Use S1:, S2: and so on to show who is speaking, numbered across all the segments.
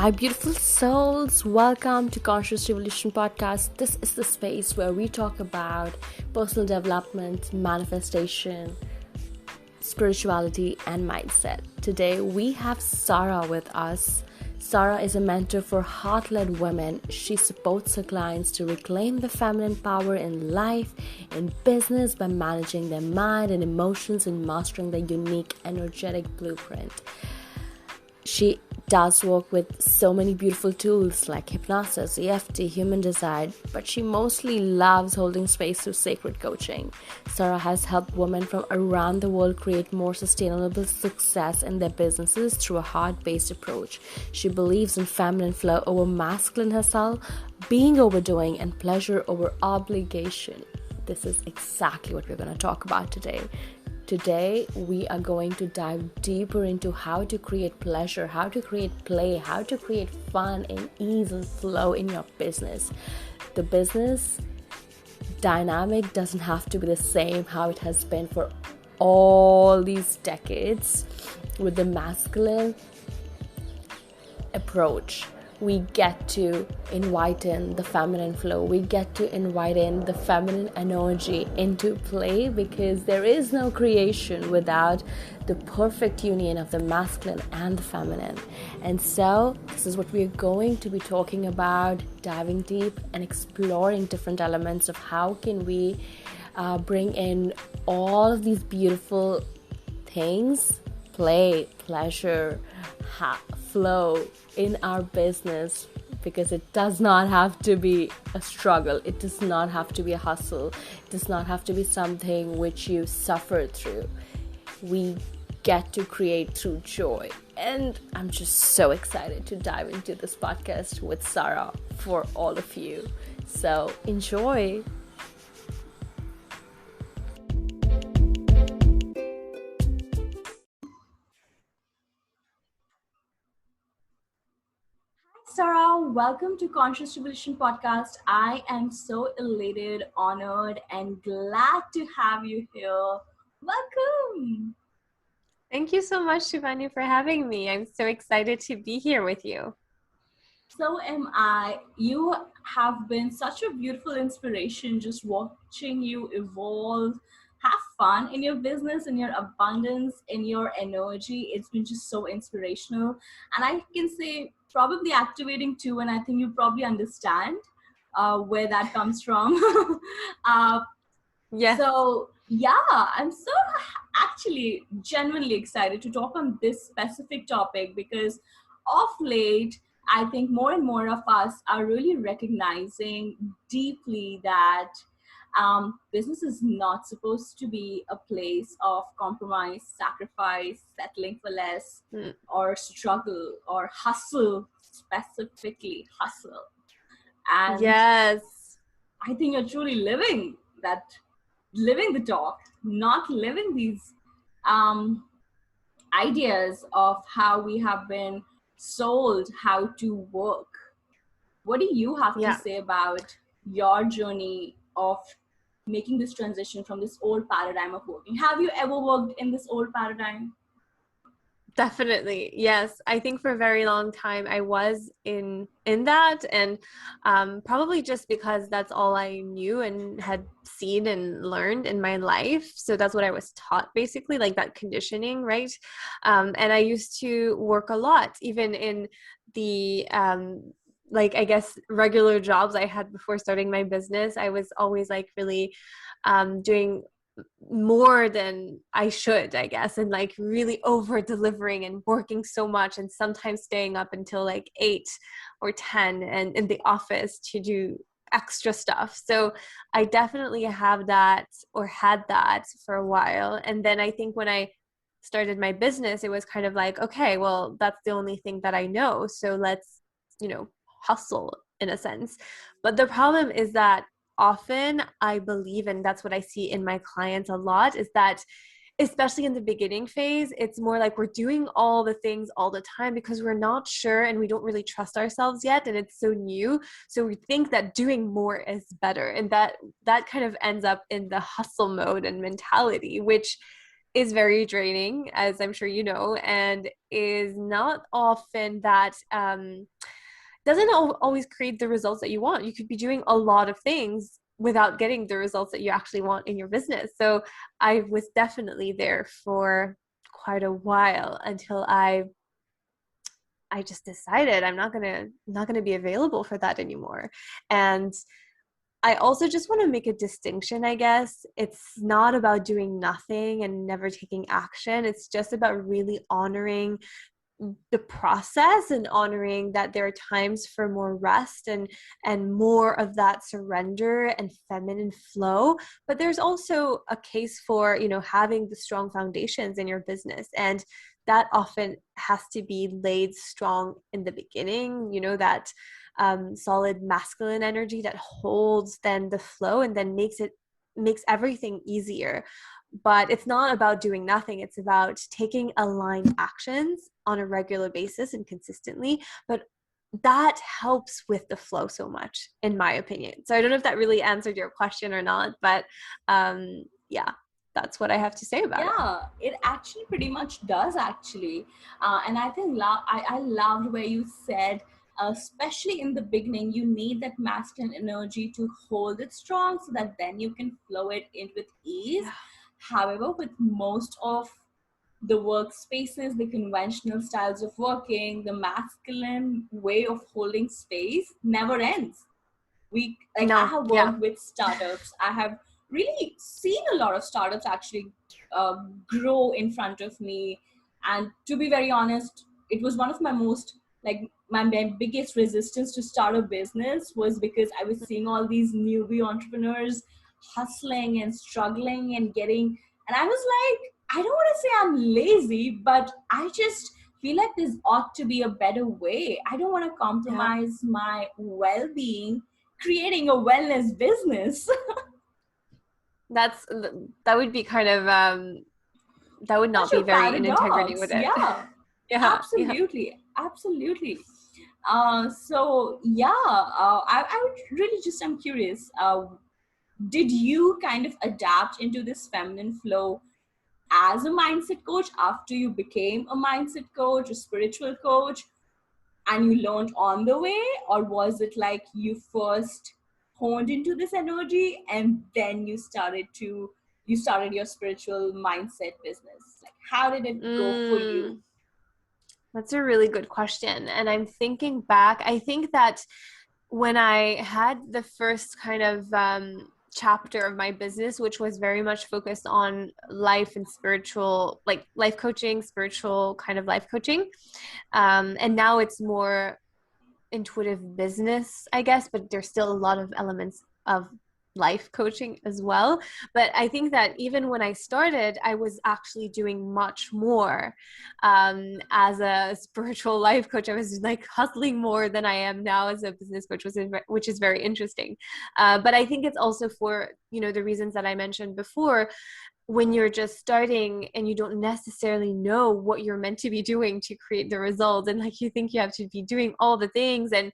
S1: Hi, beautiful souls. Welcome to Conscious Revolution Podcast. This is the space where we talk about personal development, manifestation, spirituality, and mindset. Today, we have Sarah with us. Sarah is a mentor for heart-led women. She supports her clients to reclaim the feminine power in life, in business, by managing their mind and emotions and mastering their unique energetic blueprint. She does work with so many beautiful tools like hypnosis, EFT, human design, but she mostly loves holding space through sacred coaching. Sarah has helped women from around the world create more sustainable success in their businesses through a heart-based approach. She believes in feminine flow over masculine hustle, being overdoing, and pleasure over obligation. This is exactly what we're going to talk about today. Today, we are going to dive deeper into how to create pleasure, how to create play, how to create fun and ease and flow in your business. The business dynamic doesn't have to be the same how it has been for all these decades with the masculine approach. We get to invite in the feminine flow. We get to invite in the feminine energy into play because there is no creation without the perfect union of the masculine and the feminine. And so this is what we're going to be talking about, diving deep and exploring different elements of how can we bring in all of these beautiful things, play, pleasure, flow in our business, because it does not have to be a struggle. It does not have to be a hustle. It does not have to be something which you suffer through. We get to create through joy. And I'm just so excited to dive into this podcast with Sarah for all of you. So enjoy. Sarah, welcome to Conscious Revolution Podcast. I am so elated, honored, and glad to have you here. Welcome.
S2: Thank you so much, Shivani, for having me. I'm so excited to be here with you.
S1: So am I. You have been such a beautiful inspiration just watching you evolve. Have fun in your business, in your abundance, in your energy. It's been just so inspirational. And I can say probably activating too. And I think you probably understand where that comes from. uh,
S2: Yes.
S1: so, yeah, I'm so actually genuinely excited to talk on this specific topic because of late, I think more and more of us are really recognizing deeply that business is not supposed to be a place of compromise, sacrifice, settling for less, or struggle or hustle, specifically hustle. And
S2: Yes.
S1: I think you're truly living the talk, not living these um, ideas of how we have been sold how to work. What do you have to
S2: Yeah.
S1: say about your journey of making this transition from this old paradigm of working? Have you ever worked in this old paradigm?
S2: Definitely. Yes. I think for a very long time I was in that, and probably just because that's all I knew and had seen and learned in my life. So that's what I was taught, basically, like that conditioning, right? And I used to work a lot, even in the like, I guess, regular jobs I had before starting my business. I was always like really doing more than I should, I guess, and like really over delivering and working so much, and sometimes staying up until like 8 or 10 and in the office to do extra stuff. So I definitely have that, or had that, for a while. And then I think when I started my business, it was kind of like, okay, well, that's the only thing that I know, so let's, hustle in a sense. But the problem is that often I believe, and that's what I see in my clients a lot, is that especially in the beginning phase, it's more like we're doing all the things all the time because we're not sure and we don't really trust ourselves yet, and it's so new. So we think that doing more is better, and that kind of ends up in the hustle mode and mentality, which is very draining, as I'm sure you know, and is not often that doesn't always create the results that you want. You could be doing a lot of things without getting the results that you actually want in your business. So I was definitely there for quite a while until I just decided I'm not gonna be available for that anymore. And I also just want to make a distinction, I guess. It's not about doing nothing and never taking action. It's just about really honoring the process and honoring that there are times for more rest and more of that surrender and feminine flow. But there's also a case for, having the strong foundations in your business, and that often has to be laid strong in the beginning, that solid masculine energy that holds then the flow and then makes everything easier. But it's not about doing nothing. It's about taking aligned actions on a regular basis and consistently. But that helps with the flow so much, in my opinion. So I don't know if that really answered your question or not, but yeah, that's what I have to say about it.
S3: Yeah, it actually pretty much does actually. And I think I loved where you said, especially in the beginning, you need that masculine energy to hold it strong so that then you can flow it in with ease.
S2: Yeah.
S3: However, with most of the workspaces, the conventional styles of working, the masculine way of holding space never ends. I
S2: No,
S3: have
S2: yeah.
S3: worked with startups. I have really seen a lot of startups actually grow in front of me. And to be very honest, it was one of my most, like, my biggest resistance to start a business was because I was seeing all these newbie entrepreneurs hustling and struggling and getting, and I was like, I don't want to say I'm lazy, but I just feel like there ought to be a better way. I don't want to
S2: Yeah.
S3: compromise my well-being creating a wellness business.
S2: That's that would be kind of that would not
S3: Such
S2: be
S3: a
S2: very in integrity
S3: paradox.
S2: with it.
S3: Yeah,
S2: Yeah, yeah.
S3: absolutely. Absolutely. So yeah, I would really just, I'm curious, did you kind of adapt into this feminine flow as a mindset coach after you became a mindset coach, a spiritual coach, and you learned on the way? Or was it like you first honed into this energy and then you started your spiritual mindset business? Like, how did it go for you?
S2: Mm, that's a really good question. And I'm thinking back, I think that when I had the first kind of chapter of my business, which was very much focused on life and spiritual, like life coaching, spiritual kind of life coaching. And now it's more intuitive business, I guess, but there's still a lot of elements of life coaching as well. But I think that even when I started, I was actually doing much more as a spiritual life coach. I was like hustling more than I am now as a business coach, which is very interesting. But I think it's also for, the reasons that I mentioned before. When you're just starting and you don't necessarily know what you're meant to be doing to create the results, and like you think you have to be doing all the things, and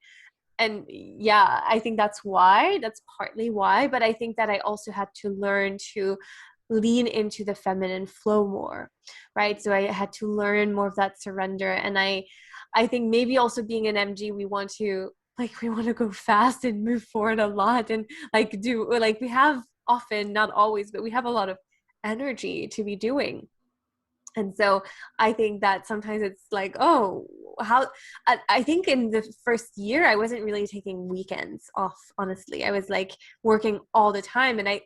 S2: yeah, I think that's partly why. But I think that I also had to learn to lean into the feminine flow more, right? So I had to learn more of that surrender. And I think maybe also being an MG, we want to go fast and move forward a lot, and we have often, not always, but we have a lot of energy to be doing. And so I think that sometimes it's like, oh, how I think in the first year I wasn't really taking weekends off, honestly. I was like working all the time. And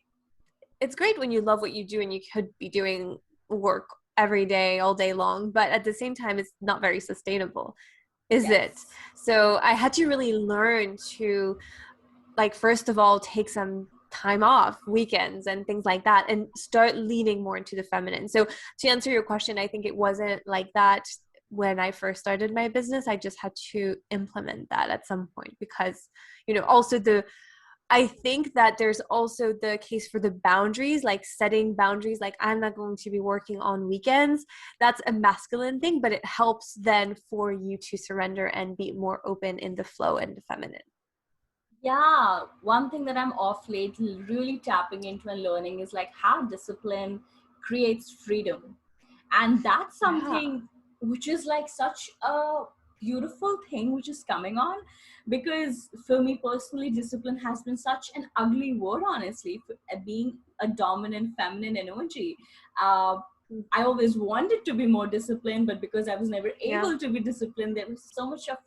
S2: it's great when you love what you do and you could be doing work every day, all day long, but at the same time it's not very sustainable, is it?
S3: Yes.
S2: So I had to really learn to, like, first of all, take some time off, weekends and things like that, and start leaning more into the feminine. So to answer your question, I think it wasn't like that when I first started my business. I just had to implement that at some point because, also I think that there's also the case for the boundaries, like setting boundaries, like I'm not going to be working on weekends. That's a masculine thing, but it helps then for you to surrender and be more open in the flow and the feminine.
S3: Yeah, one thing that I'm off late really tapping into and learning is like how discipline creates freedom. And that's
S2: Yeah.
S3: something which is like such a beautiful thing which is coming on, because for me personally, discipline has been such an ugly word, honestly, for being a dominant feminine energy. uh, I always wanted to be more disciplined, but because I was never
S2: Yeah.
S3: able to be disciplined, there was so much of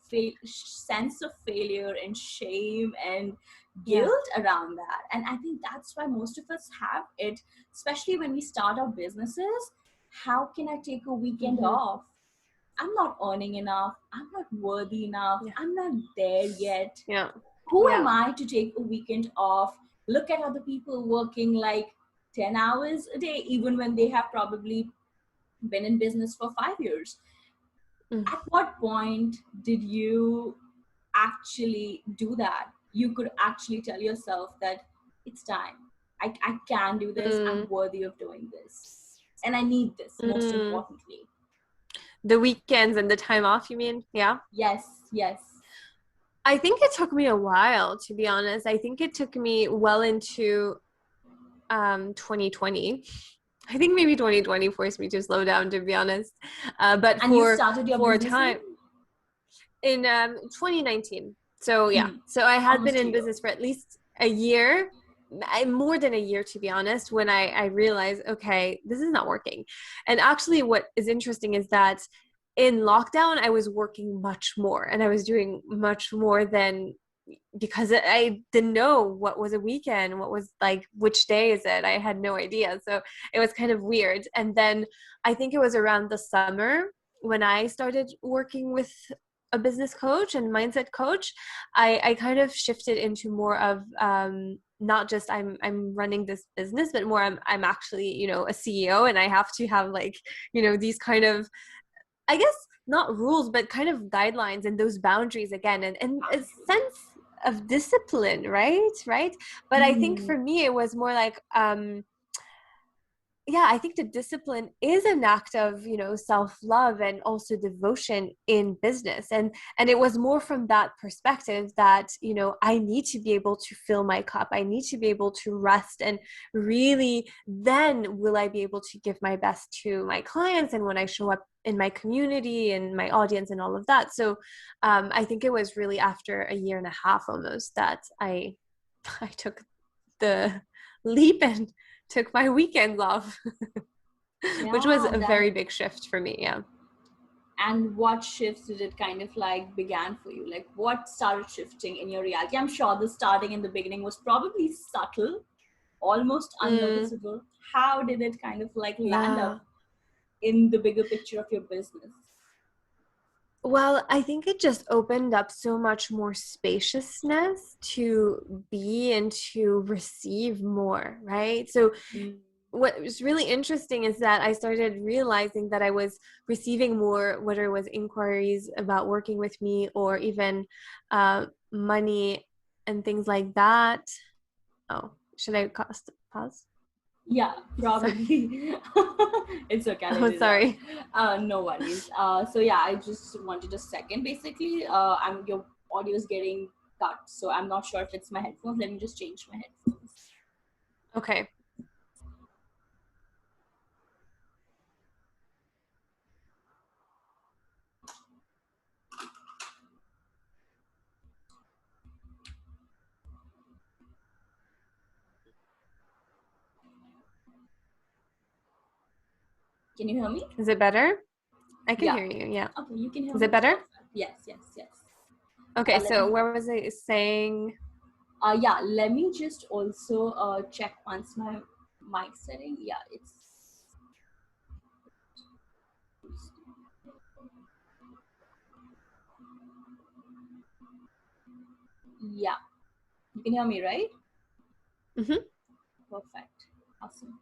S3: sense of failure and shame and
S2: Yeah.
S3: guilt around that. And I think that's why most of us have it, especially when we start our businesses. How can I take a weekend
S2: Mm-hmm.
S3: off? I'm not earning enough. I'm not worthy enough.
S2: Yeah.
S3: I'm not there yet.
S2: Yeah.
S3: Who am
S2: Yeah.
S3: I to take a weekend off? Look at other people working like 10 hours a day, even when they have probably been in business for 5 years.
S2: Mm.
S3: At what point did you actually do that? You could actually tell yourself that it's time. I can do this. I'm
S2: Mm.
S3: worthy of doing this. And I need this, most
S2: Mm.
S3: importantly.
S2: The weekends and the time off, you mean? Yeah.
S3: Yes, yes.
S2: I think it took me a while, to be honest. I think it took me well into 2020. I think maybe 2020 forced me to slow down, to be honest. But
S3: And you
S2: for
S3: started your
S2: a
S3: business
S2: time in 2019. So yeah,
S3: in
S2: so I had been
S3: almost a
S2: in
S3: year.
S2: business for at least a year, more than a year, to be honest, when I realized, okay, this is not working. And actually what is interesting is that in lockdown, I was working much more and I was doing much more than, because I didn't know what was a weekend, what was like, which day is it? I had no idea. So it was kind of weird. And then I think it was around the summer when I started working with a business coach and mindset coach. I kind of shifted into more of not just I'm running this business, but more I'm actually, you know, a CEO, and I have to have like, you know, these kind of, I guess, not rules, but kind of guidelines and those boundaries again, and a sense of discipline, right. But I think
S3: Mhm.
S2: for me it was more like yeah, I think the discipline is an act of, you know, self-love and also devotion in business. And it was more from that perspective that, you know, I need to be able to fill my cup. I need to be able to rest, and really then will I be able to give my best to my clients and when I show up in my community and my audience and all of that. So I think it was really after a year and a half almost that I I took the leap and took my weekends off, which was
S3: Yeah,
S2: a
S3: that.
S2: very big shift for me. Yeah.
S3: And what shifts did it kind of like began for you? Like what started shifting in your reality? I'm sure the starting in the beginning was probably subtle, almost
S2: Mm,
S3: unnoticeable. How did it kind of like land
S2: yeah.
S3: up in the bigger picture of your business?
S2: Well, I think it just opened up so much more spaciousness to be and to receive more, right? So
S3: Mm.
S2: what was really interesting is that I started realizing that I was receiving more, whether it was inquiries about working with me or even money and things like that. Oh, should I pause?
S3: Yeah,
S2: Sorry.
S3: probably. It's okay, I'll
S2: Oh,
S3: edit it out.
S2: sorry.
S3: No worries. So yeah, I just wanted a second. Basically, I'm your audio is getting cut, so I'm not sure if it's my headphones. Let me just change my headphones.
S2: Okay.
S3: Can you hear me?
S2: Is it better? I can
S3: Yeah.
S2: hear you. Yeah.
S3: Okay, you can hear
S2: Is
S3: me.
S2: it better?
S3: Perfect. Yes, yes, yes.
S2: Okay.
S3: Let
S2: So
S3: me.
S2: where was I saying?
S3: Yeah. Let me just also check once my mic setting. Yeah, it's. Yeah, you can hear me, right?
S2: Mm-hmm.
S3: Perfect. Awesome.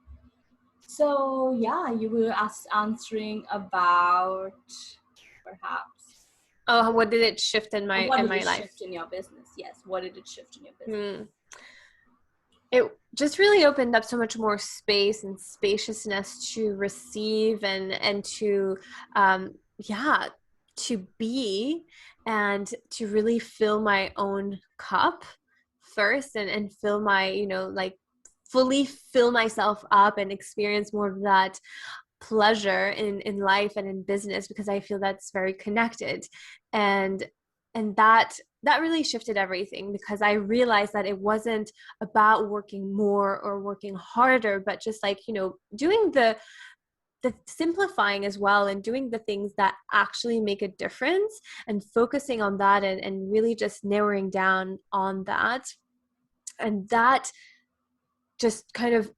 S3: So yeah, you were answering about perhaps
S2: Oh, what did it shift in
S3: what did
S2: my
S3: it
S2: life?
S3: shift in your business? Yes, what did it shift in your business?
S2: Hmm. It just really opened up so much more space and spaciousness to receive and to yeah, to be and to really fill my own cup first, and fill my, you know, like fully fill myself up and experience more of that pleasure in life and in business, because I feel that's very connected. And that really shifted everything, because I realized that it wasn't about working more or working harder, but just like, doing the simplifying as well, and doing the things that actually make a difference, and focusing on that, and really just narrowing down on that. And that just kind of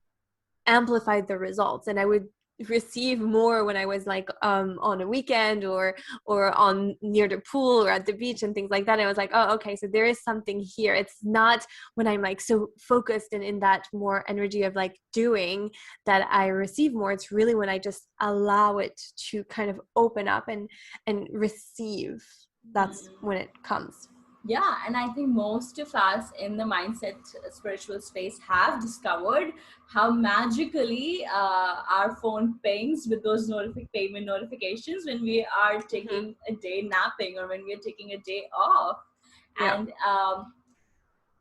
S2: amplified the results, and I would receive more when I was like on a weekend, or on near the pool or at the beach and things like that. I was like, oh, okay, so there is something here. It's not when I'm like so focused and in that more energy of like doing that I receive more. It's really when I just allow it to kind of open up and receive. That's when it comes.
S3: Yeah, and I think most of us in the mindset spiritual space have discovered how magically our phone pings with those payment notifications when we are taking a day napping, or when we are taking a day off.
S2: Yeah.
S3: And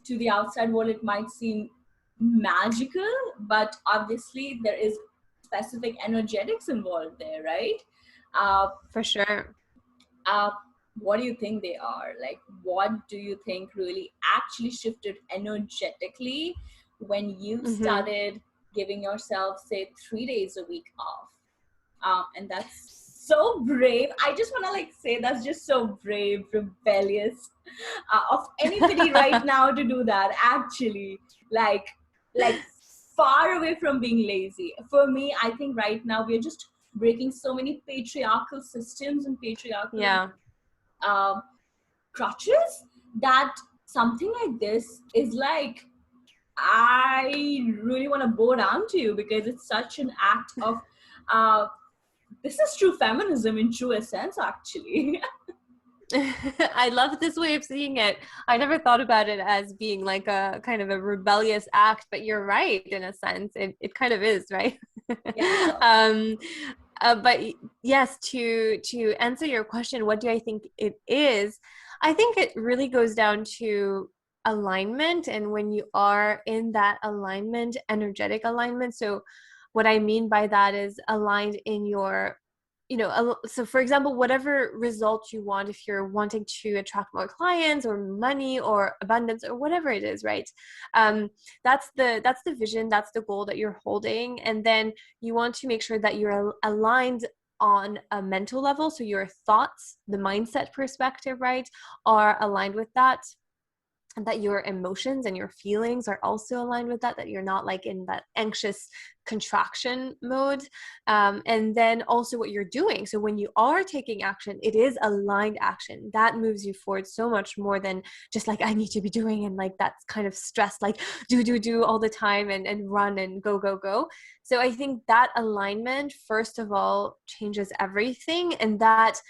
S3: to the outside world, it might seem magical, but obviously there is specific energetics involved there, right?
S2: For sure.
S3: uh, what do you think they are? Like, what do you think really actually shifted energetically when you started giving yourself, say, 3 days a week off? And that's so brave. I just want to like say that's just so brave, rebellious of anybody right now to do that. Actually, like far away from being lazy. For me, I think right now we're just breaking so many patriarchal systems and patriarchal
S2: Yeah.
S3: crutches, that something like this is like, I really want to bow down to you, because it's such an act of uh, this is true feminism in true essence, actually.
S2: I love this way of seeing it. I never thought about it as being like a kind of a rebellious act, but you're right, in a sense. It kind of is, right?
S3: Yeah.
S2: But yes, to answer your question, what do I think it is? I think it really goes down to alignment, and when you are in that alignment, energetic alignment. So what I mean by that is aligned in your, so for example, whatever result you want, if you're wanting to attract more clients or money or abundance or whatever it is, right? That's the vision, that's the goal that you're holding. And then you want to make sure that you're aligned on a mental level. So your thoughts, the mindset perspective, right, are aligned with that, and that your emotions and your feelings are also aligned with that you're not like in that anxious contraction mode. And then also what you're doing. So when you are taking action, it is aligned action that moves you forward so much more than just like, I need to be doing, and like that's kind of stress, like do all the time, and run and go. So I think that alignment, first of all, changes everything. And that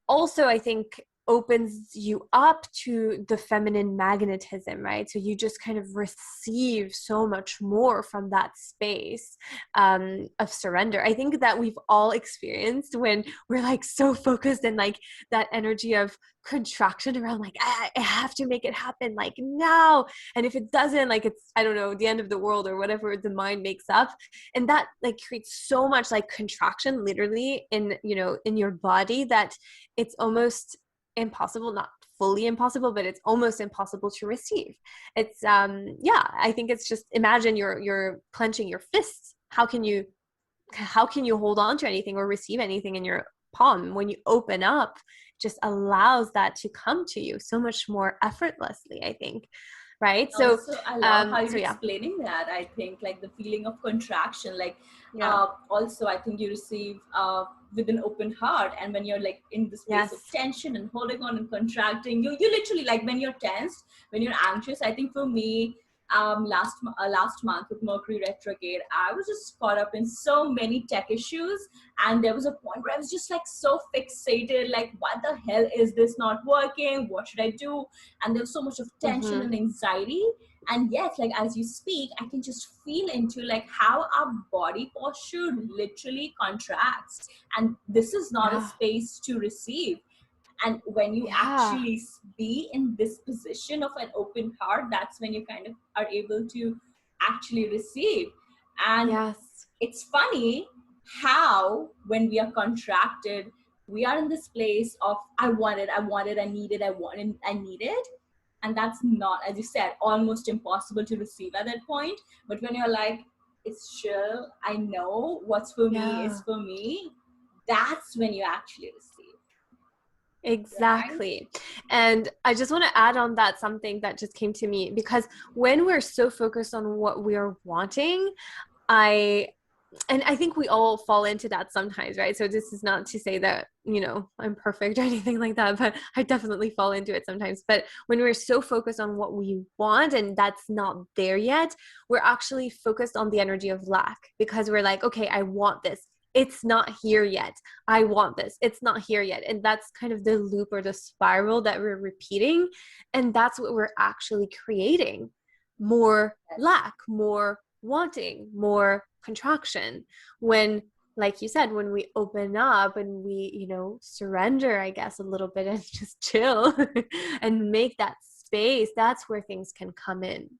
S2: also, I think, opens you up to the feminine magnetism, right? So you just kind of receive so much more from that space of surrender. I think that we've all experienced when we're like so focused, and like that energy of contraction around like, I have to make it happen like now, and if it doesn't, like it's, I don't know, the end of the world or whatever the mind makes up. And that like creates so much like contraction literally in in your body, that it's almost impossible, not fully impossible, but it's almost impossible to receive. It's yeah, I think it's just, imagine you're clenching your fists. How can you hold on to anything or receive anything in your palm? When you open up, just allows that to come to you so much more effortlessly, I think, right? So
S3: Also, I love how
S2: so
S3: you're
S2: yeah.
S3: explaining that. I think like the feeling of contraction, like
S2: Yeah.
S3: also I think you receive with an open heart. And when you're like in the space of
S2: Yes.
S3: tension and holding on and contracting, you literally, like when you're tensed, when you're anxious. I think for me, last month with Mercury retrograde, I was just caught up in so many tech issues, and there was a point where I was just like so fixated, like what the hell is this not working? What should I do? And there was so much of tension and anxiety. And yet, like as you speak, I can just feel into like how our body posture literally contracts, and this is not a
S2: Yeah.
S3: space to receive. And when you
S2: Yeah.
S3: actually be in this position of an open heart, that's when you kind of are able to actually receive. And
S2: Yes.
S3: it's funny how when we are contracted, we are in this place of I want it, I need it, I need it. And that's not, as you said, almost impossible to receive at that point. But when you're like, it's chill, I know what's for me
S2: Yeah.
S3: is for me, that's when you actually receive. Right?
S2: Exactly. And I just want to add on that something that just came to me, because when we're so focused on what we're wanting, I I think we all fall into that sometimes, right? So this is not to say that, I'm perfect or anything like that, but I definitely fall into it sometimes. But when we're so focused on what we want and that's not there yet, we're actually focused on the energy of lack, because we're like, okay, I want this. It's not here yet. I want this. It's not here yet. And that's kind of the loop or the spiral that we're repeating. And that's what we're actually creating: more lack, more wanting, more contraction. When, like you said, when we open up and we, surrender, I guess, a little bit and just chill and make that space, that's where things can come in.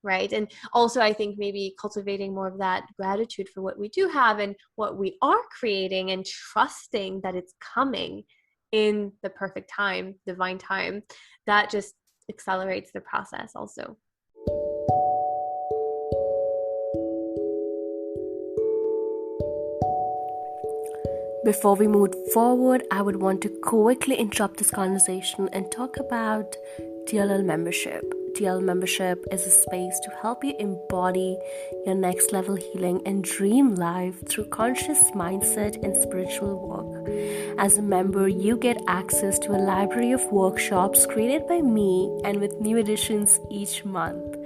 S2: Right. And also, I think maybe cultivating more of that gratitude for what we do have and what we are creating, and trusting that it's coming in the perfect time, divine time, that just accelerates the process also.
S1: Before we move forward, I would want to quickly interrupt this conversation and talk about DLL membership. DLL membership is a space to help you embody your next level healing and dream life through conscious mindset and spiritual work. As a member, you get access to a library of workshops created by me and with new additions each month.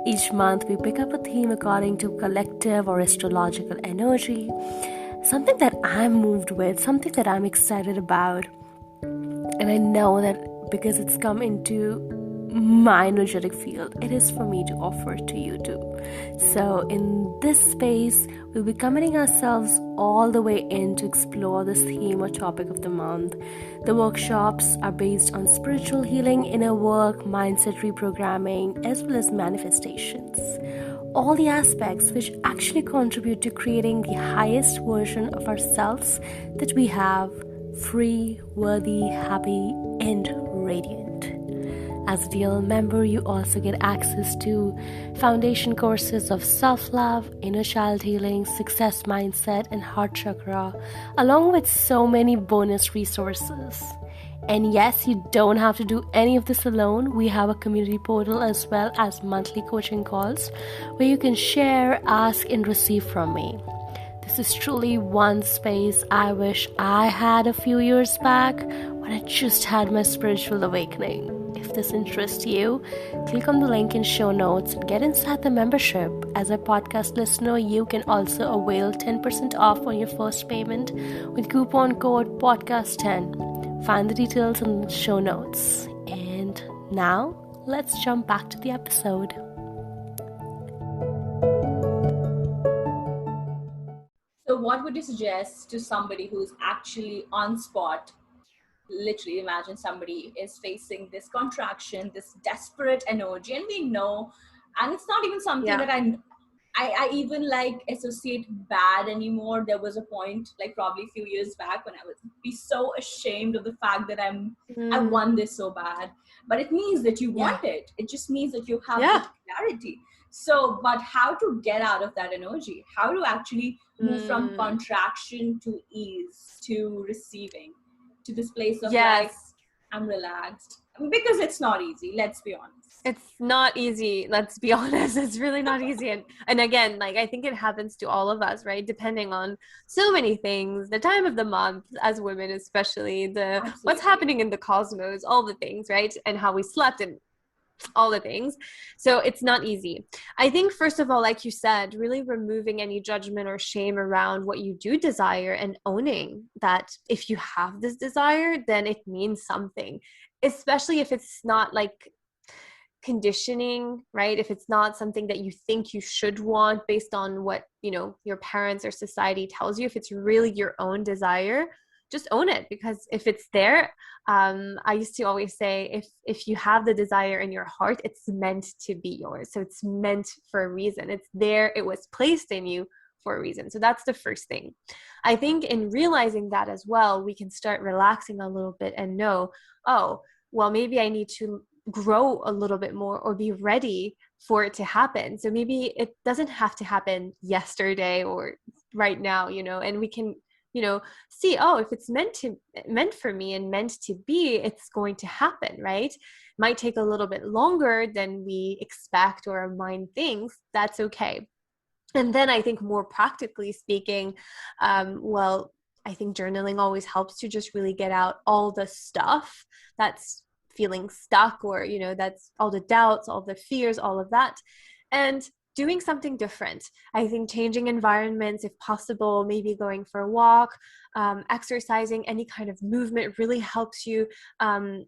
S1: Each month, we pick up a theme according to collective or astrological energy, something that I'm moved with, something that I'm excited about. And I know that because it's come into my energetic field, it is for me to offer to you too. So in this space, we'll be committing ourselves all the way in to explore this theme or topic of the month. The workshops are based on spiritual healing, inner work, mindset reprogramming, as well as manifestations. All the aspects which actually contribute to creating the highest version of ourselves that we have, free, worthy, happy, and radiant. As a DL member, you also get access to foundation courses of self-love, inner child healing, success mindset, and heart chakra, along with so many bonus resources. And yes, you don't have to do any of this alone. We have a community portal as well as monthly coaching calls where you can share, ask, and receive from me. This is truly one space I wish I had a few years back when I just had my spiritual awakening. If this interests you, click on the link in show notes and get inside the membership. As a podcast listener, you can also avail 10% off on your first payment with coupon code podcast10. Find the details in the show notes. And now, let's jump back to the episode.
S3: So what would you suggest to somebody who's actually on spot? Literally imagine somebody is facing this contraction, this desperate energy, and we know, and it's not even something that I even like associate bad anymore. There was a point, like probably a few years back, when I would be so ashamed of the fact that I want this so bad. But it means that you want it. It just means that you have that clarity. So, but how to get out of that energy? How to actually move from contraction to ease, to receiving, to this place of like, I'm relaxed. Because it's not easy, let's be honest.
S2: It's not easy. Let's be honest. It's really not easy. And again, like, I think it happens to all of us, right? Depending on so many things, the time of the month, as women, especially what's happening in the cosmos, all the things, right? And how we slept and all the things. So it's not easy. I think, first of all, like you said, really removing any judgment or shame around what you do desire and owning that if you have this desire, then it means something, especially if it's not like conditioning, right? If it's not something that you think you should want based on what, your parents or society tells you, if it's really your own desire, just own it, because if it's there, I used to always say, if you have the desire in your heart, it's meant to be yours. So it's meant for a reason. It's there. It was placed in you for a reason. So that's the first thing. I think in realizing that as well, we can start relaxing a little bit and know, oh, well, maybe I need to grow a little bit more or be ready for it to happen. So maybe it doesn't have to happen yesterday or right now, and we can, see, oh, if it's meant for me and meant to be, it's going to happen, right? It might take a little bit longer than we expect or our mind thinks. That's okay. And then I think more practically speaking, well, I think journaling always helps to just really get out all the stuff that's feeling stuck, or, that's all the doubts, all the fears, all of that. And doing something different. I think changing environments, if possible, maybe going for a walk, exercising, any kind of movement really helps you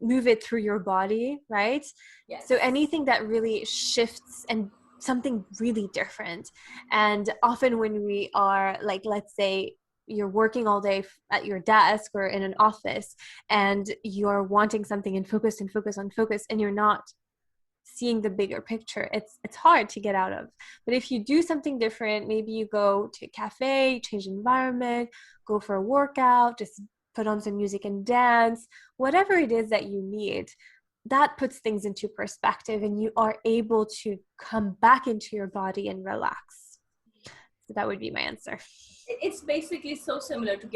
S2: move it through your body, right?
S3: Yes.
S2: So anything that really shifts and something really different. And often when we are, like, let's say you're working all day at your desk or in an office and you're wanting something and focus on focus, and you're not seeing the bigger picture, it's hard to get out of. But if you do something different, maybe you go to a cafe, change environment, go for a workout, just put on some music and dance, whatever it is that you need, that puts things into perspective and you are able to come back into your body and relax. So that would be my answer.
S3: It's basically so similar to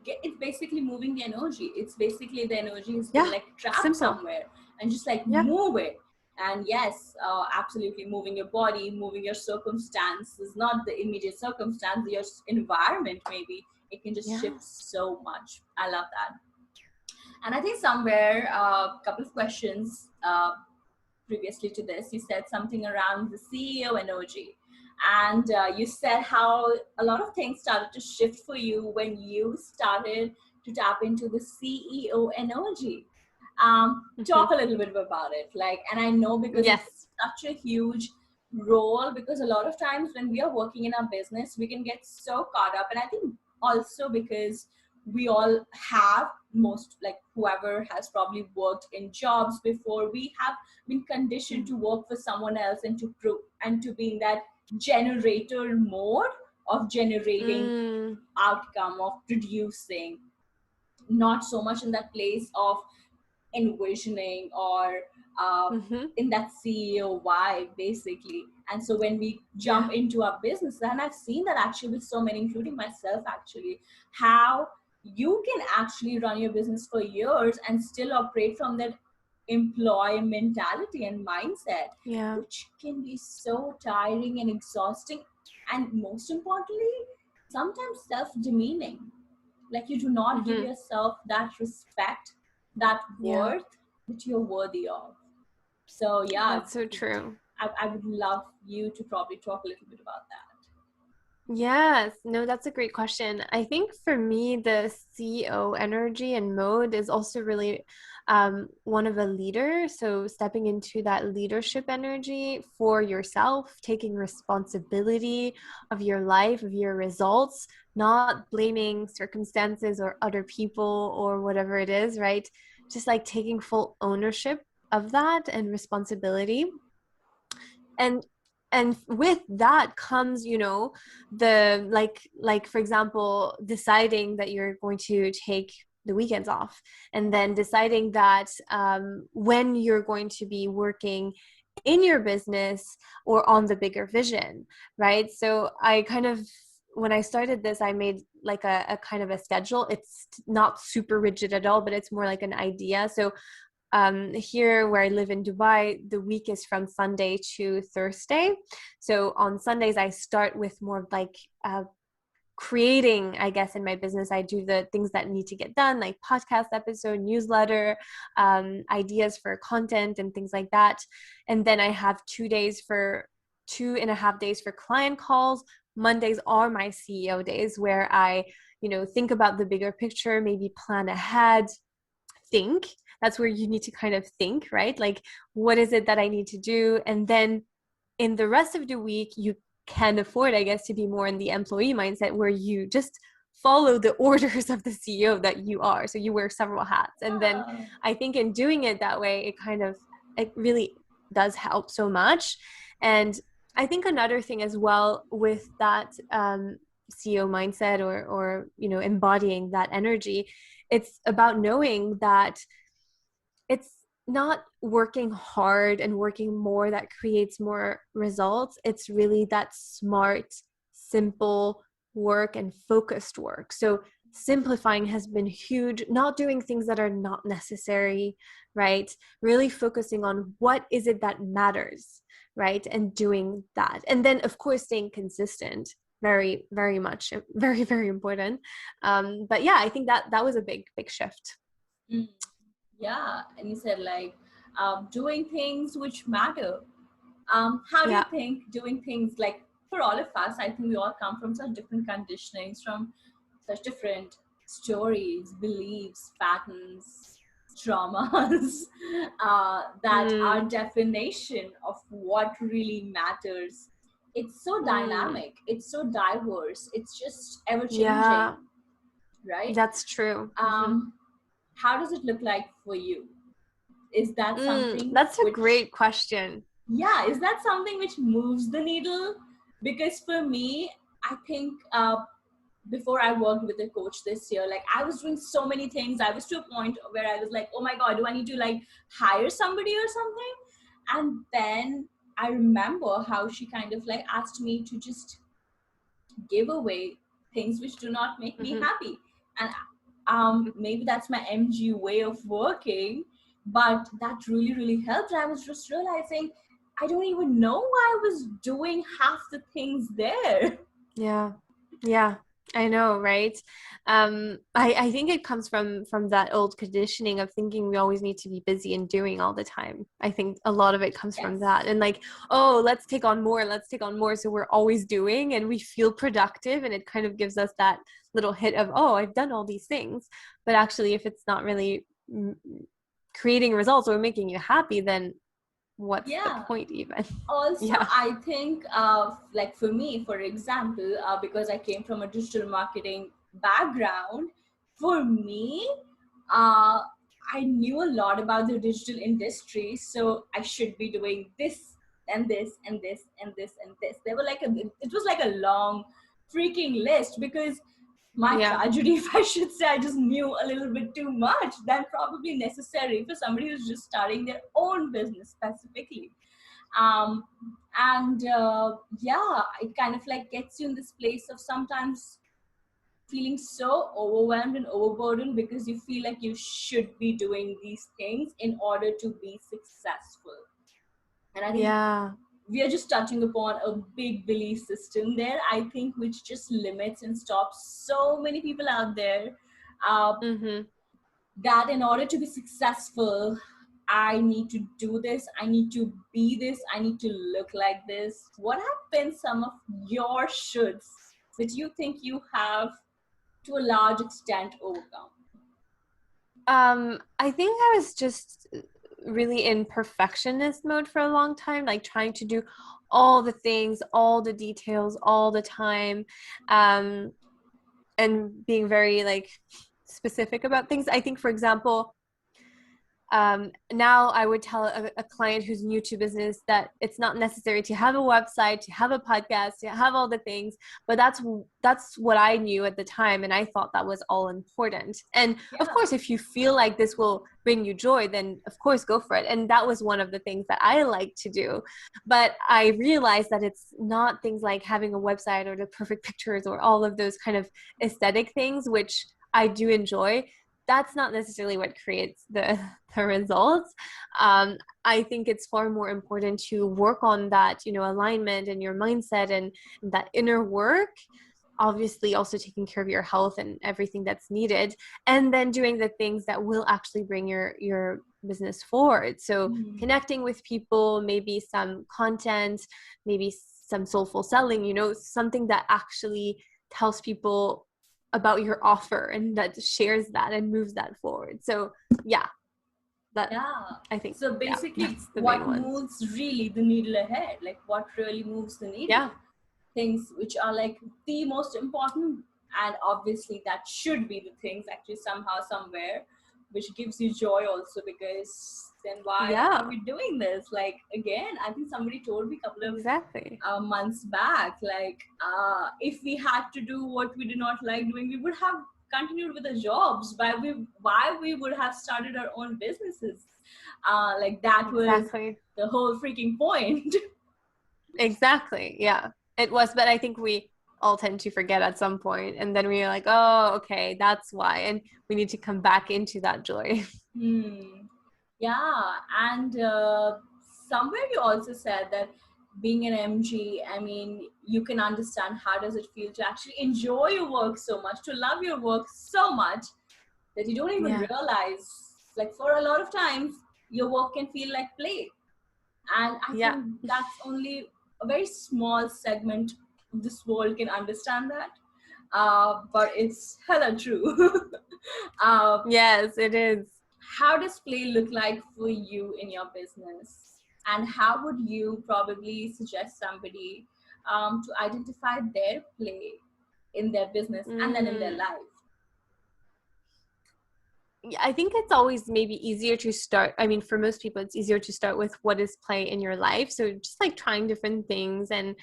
S3: it's basically moving the energy. It's basically the energy has been like trapped somewhere, and just like move it. And yes, absolutely, moving your body, moving your circumstances, not the immediate circumstance, your environment, maybe it can just shift so much. I love that. And I think somewhere a couple of questions previously to this, you said something around the CEO energy. And you said how a lot of things started to shift for you when you started to tap into the CEO energy. Talk a little bit about it. And I know because it's such a huge role, because a lot of times when we are working in our business, we can get so caught up. And I think also because we all have, most like whoever has probably worked in jobs before, we have been conditioned to work for someone else and to be in that generator mode of generating outcome, of producing, not so much in that place of envisioning or in that CEO vibe, basically. And so when we jump into our business, and I've seen that actually with so many, including myself actually, how you can actually run your business for years and still operate from that employee mentality and mindset, which can be so tiring and exhausting, and most importantly, sometimes self-demeaning. Like you do not give yourself that respect, that worth that you're worthy of. So
S2: that's so true.
S3: I would love you to probably talk a little bit about that.
S2: Yes, no, that's a great question. I think for me, the CEO energy and mode is also really one of a leader. So stepping into that leadership energy for yourself, taking responsibility of your life, of your results, not blaming circumstances or other people or whatever it is, right? Just like taking full ownership of that and responsibility. And with that comes, the like for example, deciding that you're going to take the weekends off, and then deciding that when you're going to be working in your business or on the bigger vision, right? So I kind of, when I started this, I made like a kind of a schedule. It's not super rigid at all, but it's more like an idea. So here where I live in Dubai, the week is from Sunday to Thursday. So on Sundays, I start with more like creating, I guess, in my business. I do the things that need to get done, like podcast episode, newsletter, ideas for content and things like that. And then I have 2.5 days for client calls. Mondays are my CEO days where I, think about the bigger picture, maybe plan ahead, think. That's where you need to kind of think, right? Like, what is it that I need to do? And then in the rest of the week, you can afford, I guess, to be more in the employee mindset where you just follow the orders of the CEO that you are. So you wear several hats. And then I think in doing it that way, it really does help so much. And I think another thing as well with that CEO mindset or embodying that energy, it's about knowing that it's not working hard and working more that creates more results. It's really that smart, simple work and focused work. So simplifying has been huge, not doing things that are not necessary, right? Really focusing on what is it that matters, right? And doing that. And then, of course, staying consistent. Very, very much, very, very important. But yeah, I think that was a big, big shift.
S3: Mm. Yeah, and you said like doing things which matter. How do you think doing things like for all of us? I think we all come from such different conditionings, from such different stories, beliefs, patterns, traumas. That our definition of what really matters. It's so dynamic. It's so diverse. It's just ever changing, right?
S2: That's true.
S3: How does it look like for you? Is that something
S2: that's a great question.
S3: Yeah, is that something which moves the needle? Because for me, I think before I worked with a coach this year, like I was doing so many things. I was to a point where I was like, oh my God, do I need to like hire somebody or something? And then I remember how she kind of like asked me to just give away things which do not make me happy. And maybe that's my MG way of working, but that really, really helped. I was just realizing I don't even know why I was doing half the things there.
S2: Yeah, I know, right? I think it comes from that old conditioning of thinking we always need to be busy and doing all the time. I think a lot of it comes from that. And like, oh, let's take on more. So we're always doing and we feel productive, and it kind of gives us that little hit of, oh, I've done all these things. But actually, if it's not really creating results or making you happy, then what's the point even?
S3: Also, I think like for me, for example, because I came from a digital marketing background, for me, I knew a lot about the digital industry, so I should be doing this and this and this and this and this. There were it was like a long freaking list, because my tragedy, if I should say, I just knew a little bit too much than probably necessary for somebody who's just starting their own business specifically. It kind of like gets you in this place of sometimes feeling so overwhelmed and overburdened because you feel like you should be doing these things in order to be successful. And I think we are just touching upon a big belief system there, I think, which just limits and stops so many people out there that in order to be successful, I need to do this, I need to be this, I need to look like this. What have been some of your shoulds that you think you have to a large extent overcome?
S2: I think I was just really in perfectionist mode for a long time, like trying to do all the things, all the details, all the time, and being very like specific about things. I think, for example, now I would tell a client who's new to business that it's not necessary to have a website, to have a podcast, to have all the things, but that's what I knew at the time, and I thought that was all important. And of course, if you feel like this will bring you joy, then of course go for it. And that was one of the things that I like to do. But I realized that it's not things like having a website or the perfect pictures or all of those kind of aesthetic things, which I do enjoy. That's not necessarily what creates the results. I think it's far more important to work on that, alignment and your mindset and that inner work. Obviously, also taking care of your health and everything that's needed, and then doing the things that will actually bring your business forward. So connecting with people, maybe some content, maybe some soulful selling, something that actually tells people about your offer and that shares that and moves that forward. So I think
S3: so. Basically, what moves really the needle ahead, like what really moves the needle, things which are like the most important and obviously that should be the things actually somehow, somewhere, which gives you joy also, because then why
S2: Yeah,
S3: are we doing this? Like, again, I think somebody told me a couple of
S2: exactly.
S3: months back, like, if we had to do what we did not like doing, we would have continued with the jobs. Why we would have started our own businesses? Like, that was
S2: Exactly.
S3: the whole freaking point.
S2: Exactly. Yeah, it was. But I think we all tend to forget at some point, and then we're like, oh, okay, that's why. And we need to come back into that joy.
S3: Hmm. Yeah, and somewhere you also said that being an MG, I mean, you can understand how does it feel to actually enjoy your work so much, to love your work so much that you don't even
S2: Yeah.
S3: realize. Like, for a lot of times, your work can feel like play, and I
S2: Yeah.
S3: think that's only a very small segment of this world can understand that. But it's hella true. uh,
S2: Yes, it is.
S3: how does play look like for you in your business, and how would you probably suggest somebody to identify their play in their business and then in their
S2: Mm.
S3: life?
S2: Yeah, I think it's always maybe easier to start. I mean, for most people, it's easier to start with what is play in your life. So just like trying different things and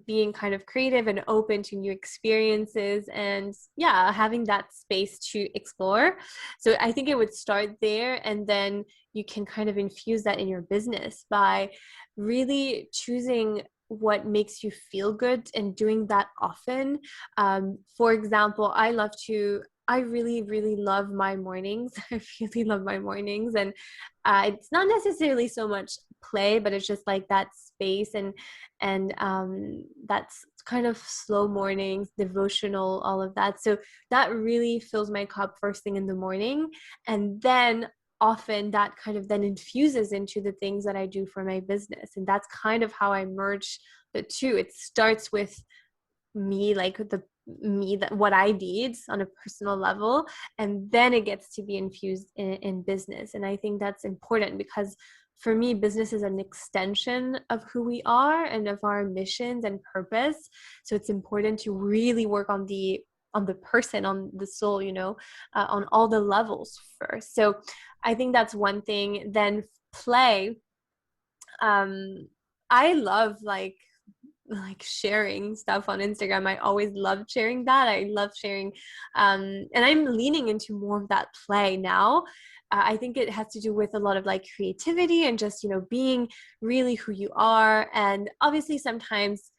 S2: being kind of creative and open to new experiences, and yeah, having that space to explore. So I think it would start there, and then you can kind of infuse that in your business by really choosing what makes you feel good and doing that often. For example, I really, really love my mornings. I really love my mornings. And it's not necessarily so much play, but it's just like that space and that's kind of slow mornings, devotional, all of that. So that really fills my cup first thing in the morning. And then often that kind of then infuses into the things that I do for my business. And that's kind of how I merge the two. It starts with me, like the me, that what I need on a personal level, and then it gets to be infused in business. And I think that's important because for me, business is an extension of who we are and of our missions and purpose. So it's important to really work on the person, on the soul, on all the levels first. So I think that's one thing. Then play. um I love like sharing stuff on Instagram. I always loved sharing that. I love sharing, and I'm leaning into more of that play now. I think it has to do with a lot of like creativity and just being really who you are. And obviously, sometimes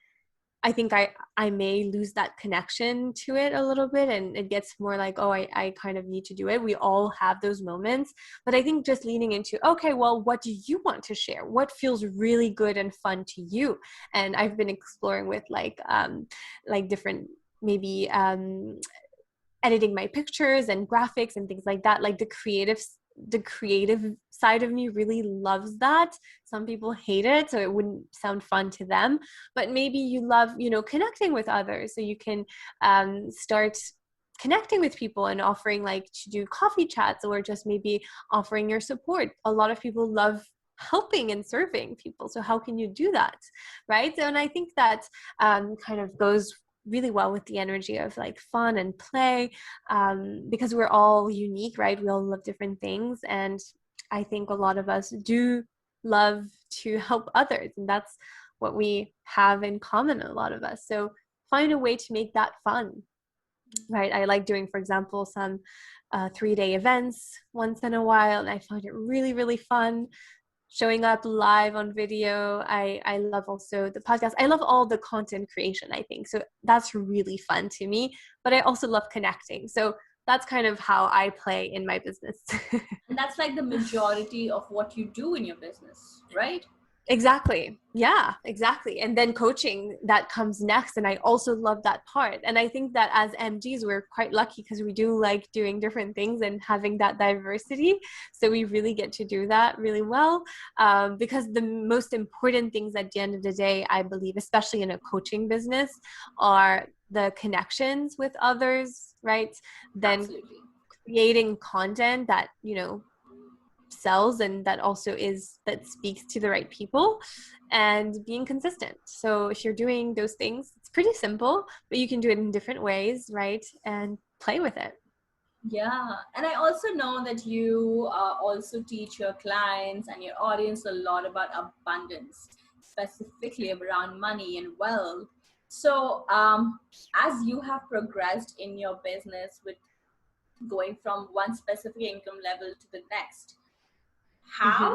S2: I think I may lose that connection to it a little bit, and it gets more like, oh, I kind of need to do it. We all have those moments. But I think just leaning into, okay, well, what do you want to share? What feels really good and fun to you? And I've been exploring with like different, maybe editing my pictures and graphics and things like that. Like the creative side of me really loves that. Some people hate it, so it wouldn't sound fun to them. But maybe you love connecting with others, so you can start connecting with people and offering like to do coffee chats, or just maybe offering your support. A lot of people love helping and serving people, so how can you do that, right? And I think that kind of goes really well with the energy of like fun and play, because we're all unique, right? We all love different things. And I think a lot of us do love to help others. And that's what we have in common, a lot of us. So find a way to make that fun, right? I like doing, for example, some 3-day events once in a while. And I find it really, really fun showing up live on video. I love also the podcast. I love all the content creation, I think. So that's really fun to me, but I also love connecting. So that's kind of how I play in my business.
S3: And that's like the majority of what you do in your business, right?
S2: Exactly. Yeah, exactly. And then coaching, that comes next. And I also love that part. And I think that as MGs, we're quite lucky because we do like doing different things and having that diversity. So we really get to do that really well. Because the most important things at the end of the day, I believe, especially in a coaching business, are the connections with others, right? Then
S3: Absolutely.
S2: creating content that, sells, and that also that speaks to the right people, and being consistent. So if you're doing those things, it's pretty simple, but you can do it in different ways, right? And play with it.
S3: Yeah, and I also know that you also teach your clients and your audience a lot about abundance, specifically around money and wealth. So, as you have progressed in your business with going from one specific income level to the next, how,
S2: Mm-hmm.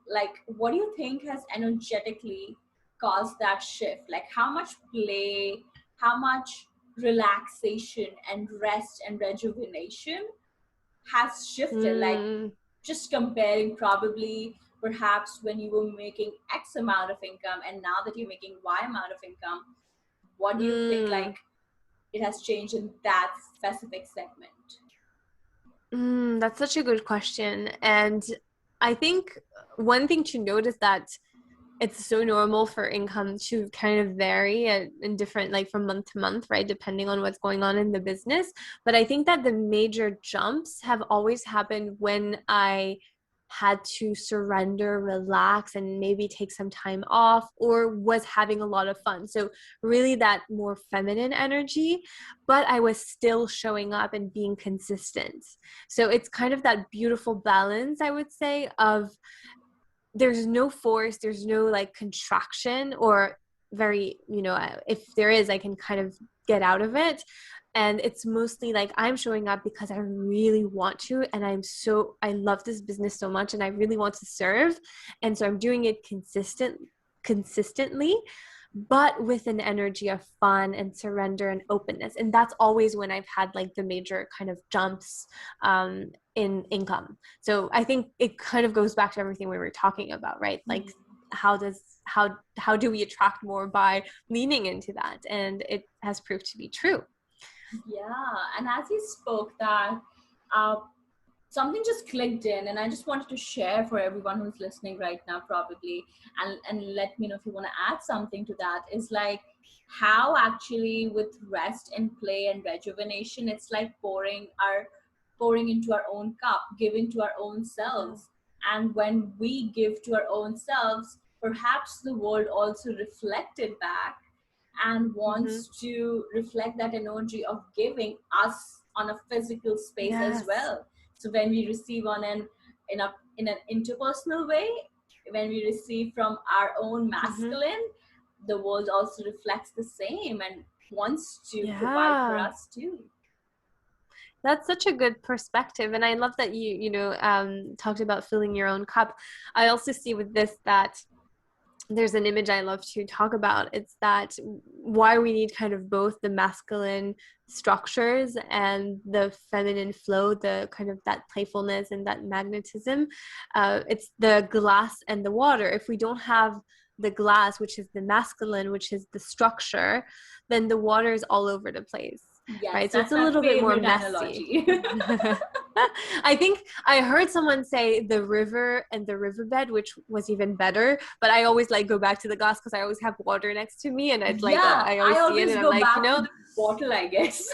S3: like, what do you think has energetically caused that shift? Like, how much play, how much relaxation and rest and rejuvenation has shifted, like
S2: Mm,
S3: just comparing probably perhaps when you were making X amount of income and now that you're making Y amount of income, what do you think like
S2: mm,
S3: it has changed in that specific segment?
S2: that's such a good question. And I think one thing to note is that it's so normal for income to kind of vary in different, like from month to month, right? Depending on what's going on in the business. But I think that the major jumps have always happened when I had to surrender, relax, and maybe take some time off, or was having a lot of fun. So, really, that more feminine energy, but I was still showing up and being consistent. So, it's kind of that beautiful balance, I would say, of there's no force, there's no like contraction, or very, if there is, I can kind of get out of it. And it's mostly like I'm showing up because I really want to, and I love this business so much, and I really want to serve. And so I'm doing it consistently, but with an energy of fun and surrender and openness. And that's always when I've had like the major kind of jumps in income. So I think it kind of goes back to everything we were talking about, right? Like how do we attract more by leaning into that? And it has proved to be true.
S3: Yeah, and as you spoke that, uh, something just clicked in, and I just wanted to share for everyone who's listening right now, probably, and let me know if you want to add something to that. Is like how actually with rest and play and rejuvenation, it's like pouring into our own cup, giving to our own
S2: Mm-hmm.
S3: selves. And when we give to our own selves, perhaps the world also reflected back and
S2: Mm-hmm.
S3: wants to reflect that energy of giving us on a physical space as
S2: Yes.
S3: well. So when we receive on an in an interpersonal way, when we receive from our own
S2: Mm-hmm.
S3: masculine, the world also reflects the same and wants to provide for
S2: Yeah.
S3: us too.
S2: That's such a good perspective. And I love that talked about filling your own cup. I also see with this that there's an image I love to talk about. It's that why we need kind of both the masculine structures and the feminine flow, the kind of that playfulness and that magnetism. It's the glass and the water. If we don't have the glass, which is the masculine, which is the structure, then the water is all over the place,
S3: Yes,
S2: right? So it's
S3: that's
S2: a
S3: my
S2: little bit more
S3: favorite
S2: messy.
S3: analogy.
S2: I think I heard someone say the river and the riverbed, which was even better. But I always like go back to the glass because I always have water next to me, and it's like
S3: Yeah,
S2: I
S3: I
S2: always see it,
S3: always
S2: and I'm
S3: go
S2: like,
S3: back to the bottle, I guess.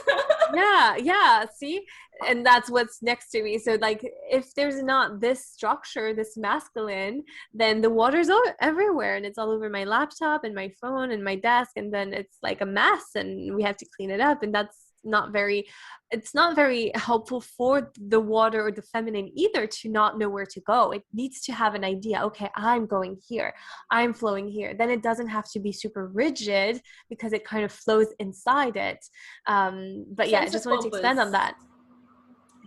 S2: yeah, yeah. See, and that's what's next to me. So like, if there's not this structure, this masculine, then the water's everywhere, and it's all over my laptop and my phone and my desk, and then it's like a mess, and we have to clean it up, and that's not very it's not very helpful for the water or the feminine either to not know where to go. It needs to have an idea. Okay, I'm going here, I'm flowing here. Then it doesn't have to be super rigid because it kind of flows inside it. But yeah, I
S3: Sense
S2: just
S3: of
S2: wanted to expand on
S3: purpose.
S2: that.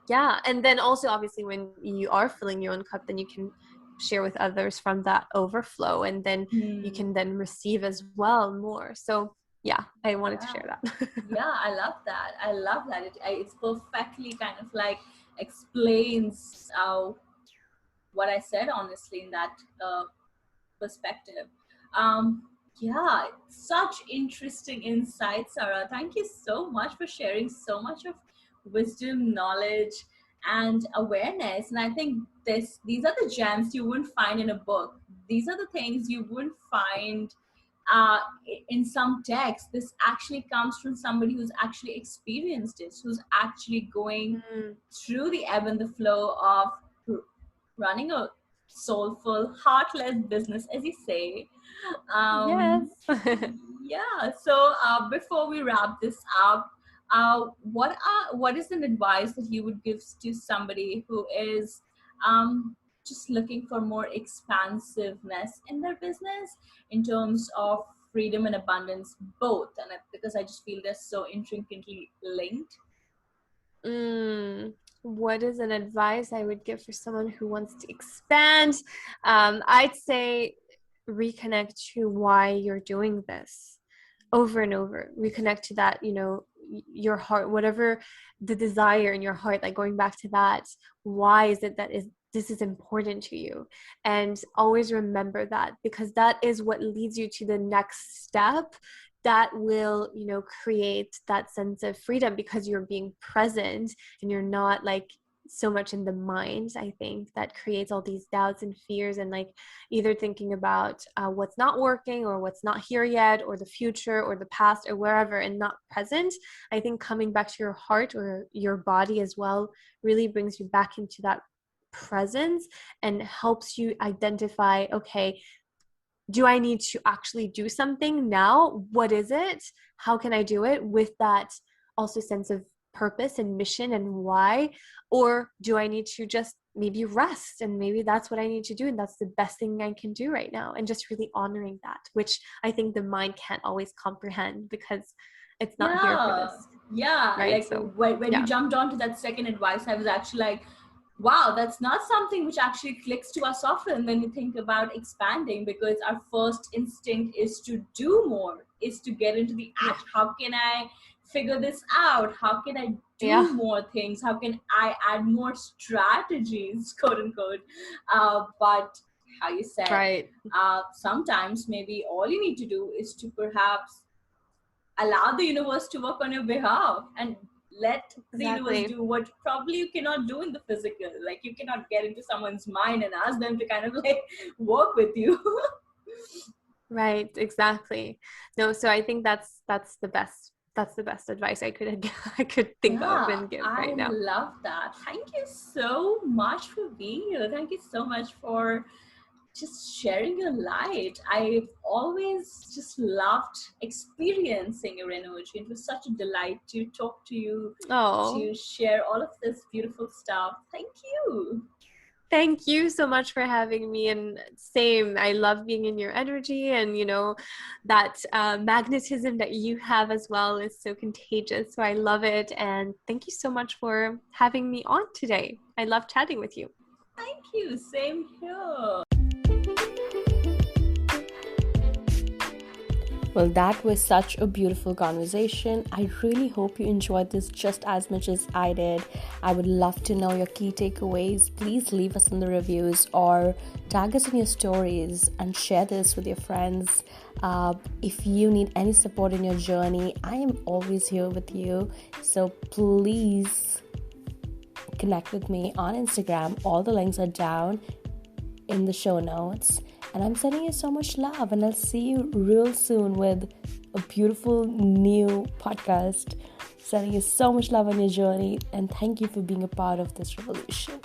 S2: Yeah, and then also obviously when you are filling your own cup, then you can share with others from that overflow, and then you
S3: Hmm.
S2: can then receive as well more. So yeah, I wanted to
S3: Yeah.
S2: share that.
S3: Yeah, I love that. I love that. It's perfectly kind of like explains what I said honestly in that perspective. Um, yeah, such interesting insights, Sarah. Thank you so much for sharing so much of wisdom, knowledge, and awareness. And I think these are the gems you wouldn't find in a book. These are the things you wouldn't find uh, in some text. This actually comes from somebody who's actually experienced it, who's actually going
S2: Mm,
S3: through the ebb and the flow of running a soulful, heartless business, as you say.
S2: yes.
S3: Yeah. So before we wrap this up, what is an advice that you would give to somebody who is just looking for more expansiveness in their business in terms of freedom and abundance, both? And because I just feel they're so intricately linked.
S2: What is an advice I would give for someone who wants to expand? I'd say reconnect to why you're doing this over and over. Reconnect to that, your heart, whatever the desire in your heart, like going back to that. Why is it that this is important to you? And always remember that, because that is what leads you to the next step that will, create that sense of freedom, because you're being present and you're not like so much in the mind. I think that creates all these doubts and fears, and like either thinking about what's not working or what's not here yet, or the future or the past or wherever, and not present. I think coming back to your heart or your body as well really brings you back into that presence and helps you identify, okay, do I need to actually do something now? What is it? How can I do it with that also sense of purpose and mission and why? Or do I need to just maybe rest, and maybe that's what I need to do, and that's the best thing I can do right now, and just really honoring that, which I think the mind can't always comprehend because it's not here for this.
S3: Yeah.
S2: Right?
S3: Like
S2: So
S3: when you jumped onto that second advice, I was actually like, wow, that's not something which actually clicks to us often when we think about expanding, because our first instinct is to do more, is to get into the act. How can I figure this out? How can I do more things? How can I add more strategies, quote unquote? But how you said,
S2: right.
S3: Sometimes maybe all you need to do is to perhaps allow the universe to work on your behalf, and let the universe do what probably you cannot do in the physical. Like you cannot get into someone's mind and ask them to kind of like work with you.
S2: Right, exactly. No, so I think that's the best advice I could think of and give right now.
S3: I love that. Thank you so much for being here. Thank you so much for just sharing your light. I've always just loved experiencing your energy. It was such a delight to talk to you, to share all of this beautiful stuff. Thank you.
S2: Thank you so much for having me. And same, I love being in your energy, and that magnetism that you have as well is so contagious. So I love it. And thank you so much for having me on today. I love chatting with you.
S3: Thank you. Same here.
S1: Well, that was such a beautiful conversation. I really hope you enjoyed this just as much as I did. I would love to know your key takeaways. Please leave us in the reviews or tag us in your stories and share this with your friends. If you need any support in your journey, I am always here with you. So please connect with me on Instagram. All the links are down in the show notes. And I'm sending you so much love, and I'll see you real soon with a beautiful new podcast. Sending you so much love on your journey, and thank you for being a part of this revolution.